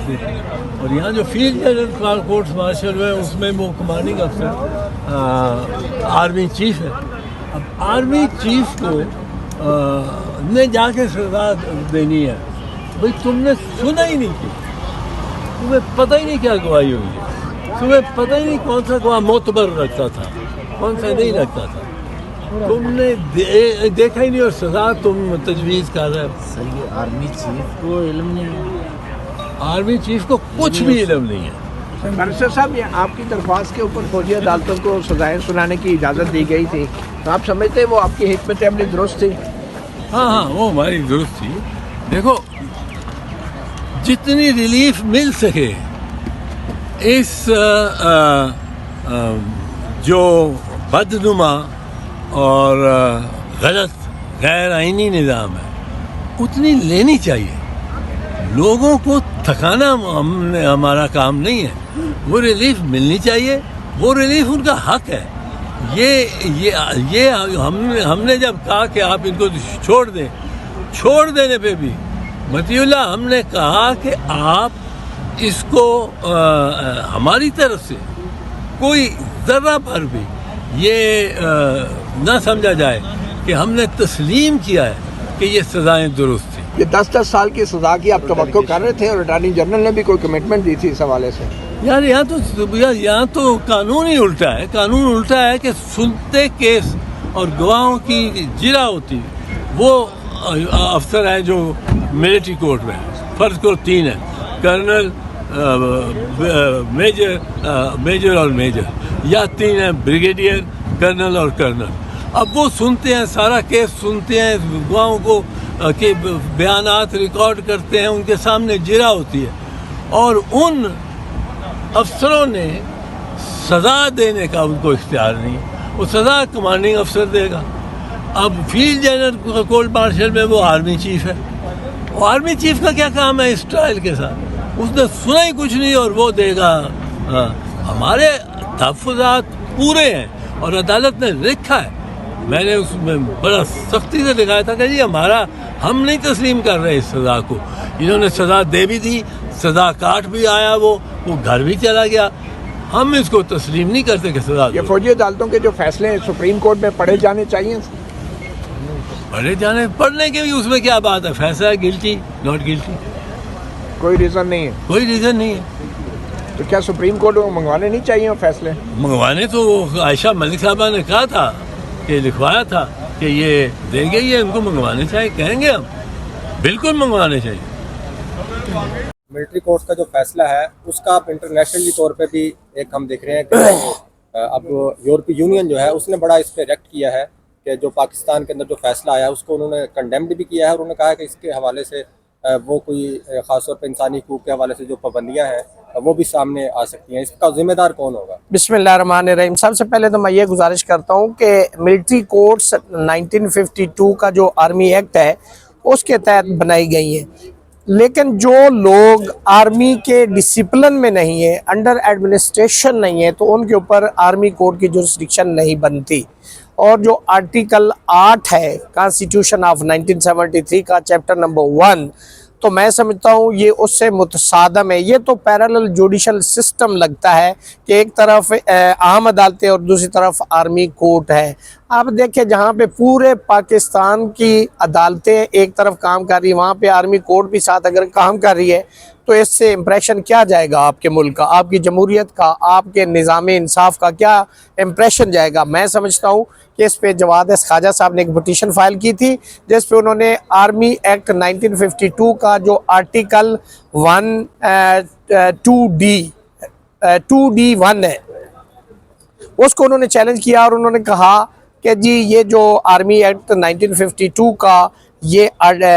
دیتے ہیں. اور یہاں جو فیلڈ جنرل کورٹس مارشل ہے اس میں وہ کمانڈنگ افسر آرمی چیف ہے. اب آرمی چیف کو نے جا کے سزا دینی ہے. بھائی تم نے سنا ہی نہیں کی, تمہیں پتہ ہی نہیں کیا گواہی ہوئی ہے, تمہیں پتہ ہی نہیں کون سا گواہ معتبر رکھتا تھا کون سا نہیں رکھتا تھا, تم نے دیکھا ہی نہیں اور سزا تم تجویز کر رہے ہو. سر یہ آرمی چیف کو علم نہیں ہے, آرمی چیف کو کچھ بھی علم نہیں ہے. بارسٹر صاحب یہ آپ کی درخواست کے اوپر فوجی عدالتوں کو سزائیں سنانے کی اجازت دی گئی تھی, تو آپ سمجھتے ہیں وہ آپ کی حکمت عملی درست تھی؟ ہاں وہ ہماری درست تھی. دیکھو جتنی ریلیف مل سکے اس جو بدنما اور غلط غیر آئینی نظام ہے اتنی لینی چاہیے. لوگوں کو تھکانا ہمارا کام نہیں ہے, وہ ریلیف ملنی چاہیے, وہ ریلیف ان کا حق ہے. یہ ہم نے جب کہا کہ آپ ان کو چھوڑ دیں, چھوڑ دینے پہ بھی مطیع اللہ ہم نے کہا کہ آپ اس کو ہماری طرف سے کوئی ذرہ پر بھی یہ نہ سمجھا جائے کہ ہم نے تسلیم کیا ہے کہ یہ سزائیں درست تھیں. یہ 10 سال کی سزا کی آپ توقع کر رہے تھے اور اٹارنی جنرل نے بھی کوئی کمٹمنٹ دی تھی اس حوالے سے. یار یہاں تو قانون ہی الٹا ہے. قانون الٹا ہے کہ سنتے کیس اور گواہوں کی جرا ہوتی وہ افسر ہیں جو ملٹری کورٹ میں, فرض کو 3 ہیں, کرنل, میجر اور میجر, یا 3 ہیں بریگیڈیئر, کرنل اور کرنل. اب وہ سنتے ہیں, سارا کیس سنتے ہیں, گواہوں کو کے بیانات ریکارڈ کرتے ہیں, ان کے سامنے جرا ہوتی ہے, اور ان افسروں نے سزا دینے کا ان کو اختیار نہیں. وہ سزا کمانڈنگ افسر دے گا. اب فیلڈ جنرل کورٹ مارشل میں وہ آرمی چیف ہے. وہ آرمی چیف کا کیا کام ہے اس ٹرائل کے ساتھ؟ اس نے سنا ہی کچھ نہیں اور وہ دے گا. ہمارے تحفظات پورے ہیں اور عدالت نے لکھا ہے, میں نے اس میں بڑا سختی سے لکھایا تھا کہ جی ہم نہیں تسلیم کر رہے اس سزا کو. انہوں نے سزا دے بھی دی, سزا کاٹ بھی آیا, وہ گھر بھی چلا گیا. ہم اس کو تسلیم نہیں کرتے کہ سزا. یہ فوجی عدالتوں کے جو فیصلے سپریم کورٹ میں پڑھے جانے چاہیے. پڑھنے کے بھی اس میں کیا بات ہے, فیصلہ گلٹی ناٹ گلٹی, کوئی ریزن نہیں ہے. کوئی ریزن نہیں ہے. تو کیا سپریم کورٹ کو منگوانے نہیں چاہیے فیصلے؟ منگوانے تو عائشہ ملک صاحبہ نے کہا تھا کہ لکھوایا تھا کہ یہ دیں گے, یہ ان کو منگوانے چاہیے, کہیں گے ہم بالکل منگوانے چاہیے. ملٹری کورٹ کا جو فیصلہ ہے اس کا آپ انٹرنیشنلی طور پہ بھی ایک ہم دیکھ رہے ہیں کہ اب یورپی یونین جو ہے اس نے بڑا اس پہ ریئیکٹ کیا ہے کہ جو پاکستان کے اندر جو فیصلہ آیا اس کو انہوں نے کنڈیمڈ بھی کیا ہے, اور انہوں نے کہا کہ اس کے حوالے سے وہ کوئی خاص طور پہ انسانی حقوق کے حوالے سے جو پابندیاں ہیں وہ بھی سامنے آ سکتی ہیں. اس کا ذمہ دار کون ہوگا؟ بسم اللہ الرحمن الرحیم. سب سے پہلے تو میں یہ گزارش کرتا ہوں کہ ملٹری کورٹس 1952 کا جو آرمی ایکٹ ہے اس کے تحت بنائی گئی ہیں, لیکن جو لوگ آرمی کے ڈسپلن میں نہیں ہیں, انڈر ایڈمنسٹریشن نہیں ہے, تو ان کے اوپر آرمی کورٹ کی جورسڈکشن نہیں بنتی. اور جو آرٹیکل 8 ہے کانسٹیٹیوشن آف 1973 کا چیپٹر نمبر 1, تو میں سمجھتا ہوں یہ اس سے متصادم ہے. یہ تو پیرالل جوڈیشل سسٹم لگتا ہے کہ ایک طرف عام عدالتیں اور دوسری طرف آرمی کورٹ ہے. آپ دیکھیں جہاں پہ پورے پاکستان کی عدالتیں ایک طرف کام کر رہی ہیں, وہاں پہ آرمی کورٹ بھی ساتھ اگر کام کر رہی ہے, تو اس سے امپریشن کیا جائے گا آپ کے ملک کا, آپ کی جمہوریت کا, آپ کے نظام انصاف کا کیا امپریشن جائے گا. میں سمجھتا ہوں کہ اس پہ جواد خواجہ صاحب نے ایک پٹیشن فائل کی تھی جس پہ انہوں نے آرمی ایکٹ 1952 کا جو آرٹیکل 2D1 ہے اس کو انہوں نے چیلنج کیا, اور انہوں نے کہا کہ جی یہ جو آرمی ایکٹ 1952 کا یہ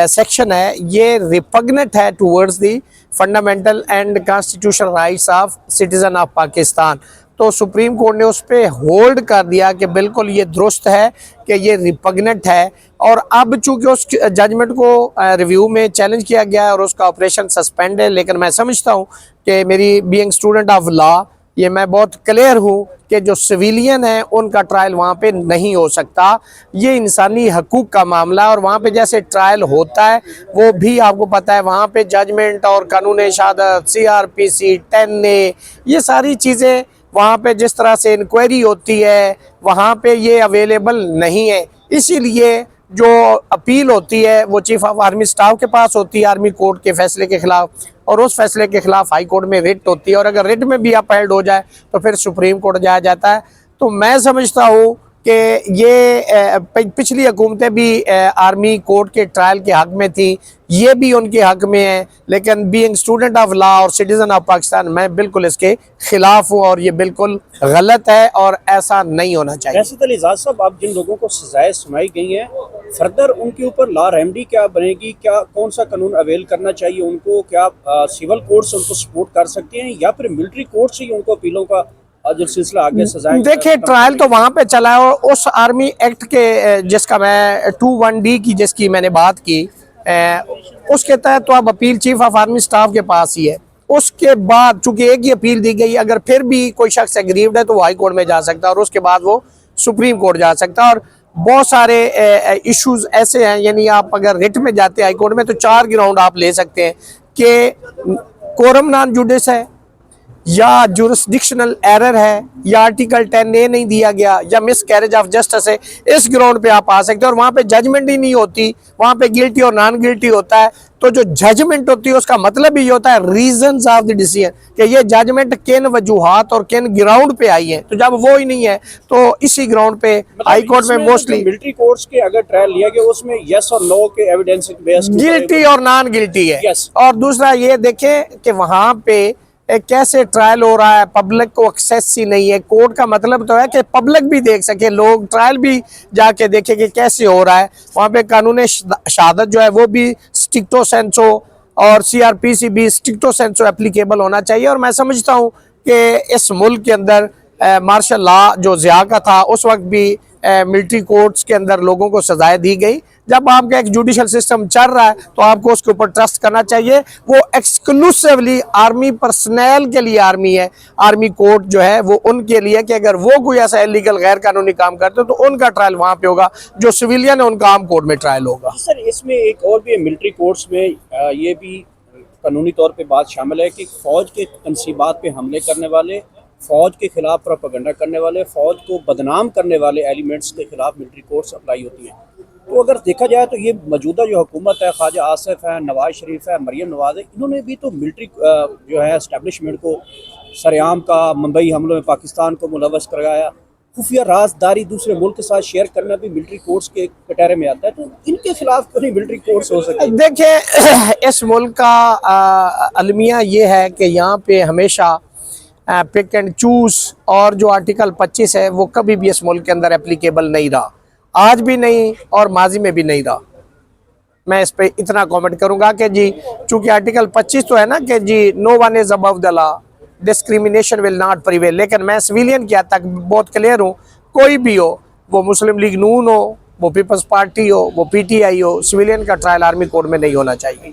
سیکشن ہے یہ ریپگنٹ ہے towards the fundamental and constitutional rights of citizen of Pakistan. تو سپریم کورٹ نے اس پہ ہولڈ کر دیا کہ بالکل یہ درست ہے کہ یہ ریپگنٹ ہے, اور اب چونکہ اس ججمنٹ کو ریویو میں چیلنج کیا گیا ہے اور اس کا آپریشن سسپینڈ ہے. لیکن میں سمجھتا ہوں کہ میری بینگ اسٹوڈنٹ آف لا ये मैं बहुत क्लियर हूँ कि जो सिविलियन है उनका ट्रायल वहाँ पे नहीं हो सकता। ये इंसानी हकूक़ का मामला है और वहाँ पे जैसे ट्रायल होता है वो भी आपको पता है, वहाँ पे जजमेंट और कानून शहादत, CRPC, 10A, ये सारी चीज़ें वहाँ पे जिस तरह से इंक्वायरी होती है वहाँ पे ये अवेलेबल नहीं है। इसीलिए जो अपील होती है वो चीफ ऑफ आर्मी स्टाफ के पास होती है आर्मी कोर्ट के फैसले के खिलाफ, और उस फैसले के खिलाफ हाई कोर्ट में रिट होती है, और अगर रिट में भी अपहेल्ड हो जाए तो फिर सुप्रीम कोर्ट जाया जाता है। तो मैं समझता हूँ कि ये पिछली हुकूमतें भी आर्मी कोर्ट के ट्रायल के हक में थी, ये भी उनके हक में है, लेकिन बीइंग स्टूडेंट ऑफ लॉ और सिटीज़न ऑफ पाकिस्तान मैं बिल्कुल इसके खिलाफ हूँ और ये बिल्कुल गलत है और ऐसा नहीं होना चाहिए। रियासत अली एजाज साहब, आप जिन लोगों को सजाएं सुनाई गई हैं, फर्दर उनके ऊपर लॉ रेमेडी क्या बनेगी? क्या कौन सा कानून अवेल करना चाहिए उनको? क्या सिविल कोर्ट से उनको सपोर्ट कर सकते हैं या फिर मिलिट्री कोर्ट से ही उनको अपीलों का जो सिलसिला आगे सजाएं? देखिए, ट्रायल तो वहाँ पे चला है और उस आर्मी एक्ट के जिसका मैं 21D की जिसकी मैंने बात की उसके तहत तो अब appeal chief of army staff के पास ही है। उसके बाद चूंकि एक ही अपील दी गई, अगर फिर भी कोई शख्स एग्रीव्ड है तो वो हाई कोर्ट में जा सकता है और उसके बाद वो सुप्रीम कोर्ट जा सकता है। और बहुत सारे इश्यूज ऐसे हैं, यानी आप अगर रिट में जाते हैं हाई कोर्ट में तो 4 ग्राउंड आप ले सकते हैं कि कोरम नॉन जुडिस है, या जुरिस्डिक्शनल एरर है, या आर्टिकल 10A नहीं दिया गया, या मिस कैरेज ऑफ जस्टिस है। इस ग्राउंड पे आप आ सकते हैं और वहाँ पे जजमेंट ही नहीं होती, वहाँ पे गिल्टी और नॉन गिल्टी होता है। तो जो जजमेंट होती है उसका मतलब ही होता है रीजंस ऑफ द डिसीजन, कि ये जजमेंट किन वजूहात और किन ग्राउंड पे आई है। तो जब वो ही नहीं है तो इसी ग्राउंड पे हाई कोर्ट में मोस्टली मिलिट्री कोर्ट्स के अगर ट्रायल लिया गया उसमें यस और नो के एविडेंस गिल्टी और नॉन गिल्टी है। Yes. और दूसरा ये देखें कि वहाँ पे कैसे ट्रायल हो रहा है, पब्लिक को एक्सेस ही नहीं है। कोर्ट का मतलब तो है कि पब्लिक भी देख सके, लोग ट्रायल भी जाके देखे कि कैसे हो रहा है। वहाँ पे कानून शहादत जो है वो भी स्ट्रिक्टो सेंसो और CRPC भी स्ट्रिक्टो सेंसो एप्लीकेबल होना चाहिए। और मैं समझता हूँ कि इस मुल्क के अंदर मार्शल लॉ जो ज़िया का था उस वक्त भी मिलिट्री कोर्ट्स के अंदर लोगों को सजाएं दी गई। जब आपका एक जुडिशल सिस्टम चल रहा है तो आपको उसके ऊपर ट्रस्ट करना चाहिए। वो एक्सक्लूसिवली आर्मी पर्सनल के लिए आर्मी है, आर्मी कोर्ट जो है वो उनके लिए, कि अगर वो कोई ऐसा इलीगल गैर कानूनी काम करते हो तो उनका ट्रायल वहाँ पे होगा, जो सिविलियन है उनका आर्म कोर्ट में ट्रायल होगा। सर, इसमें एक और भी मिलिट्री कोर्ट्स में ये भी कानूनी तौर पे बात शामिल है कि फौज के तनसीबात पे हमले करने वाले, फौज के खिलाफ प्रोपेगेंडा करने वाले, फौज को बदनाम करने वाले एलिमेंट्स के खिलाफ मिलिट्री कोर्ट्स अप्लाई होती हैं। तो अगर देखा जाए तो ये मौजूदा जो हुकूमत है, ख्वाजा आसिफ है, नवाज शरीफ है, मरीम नवाज है, इन्होंने भी तो मिलिट्री जो है एस्टेब्लिशमेंट को सरेआम का मुंबई हमलों में पाकिस्तान को मुलवस कराया। खुफिया राजदारी दूसरे मुल्क के साथ शेयर करना भी मिलिट्री कोर्ट्स के कटहरे में आता है। तो इनके खिलाफ क्यों नहीं मिलिट्री कोर्ट्स हो सके? देखिए, इस मुल्क का अलमिया ये है कि यहाँ पे हमेशा पिक एंड चूज, और जो आर्टिकल 25 है वो कभी भी इस मुल्क के अंदर एप्लीकेबल नहीं रहा, आज भी नहीं और माजी में भी नहीं रहा। मैं इस पे इतना कमेंट करूंगा कि जी चूंकि आर्टिकल 25 तो है ना कि जी no one is above the law, discrimination will not prevail, लेकिन मैं सिविलियन की हद तक बहुत क्लियर हूँ, कोई भी हो, वो मुस्लिम लीग नून हो, वो पीपल्स पार्टी हो, वो PTI हो, सिविलियन का ट्रायल आर्मी कोर्ट में नहीं होना चाहिए।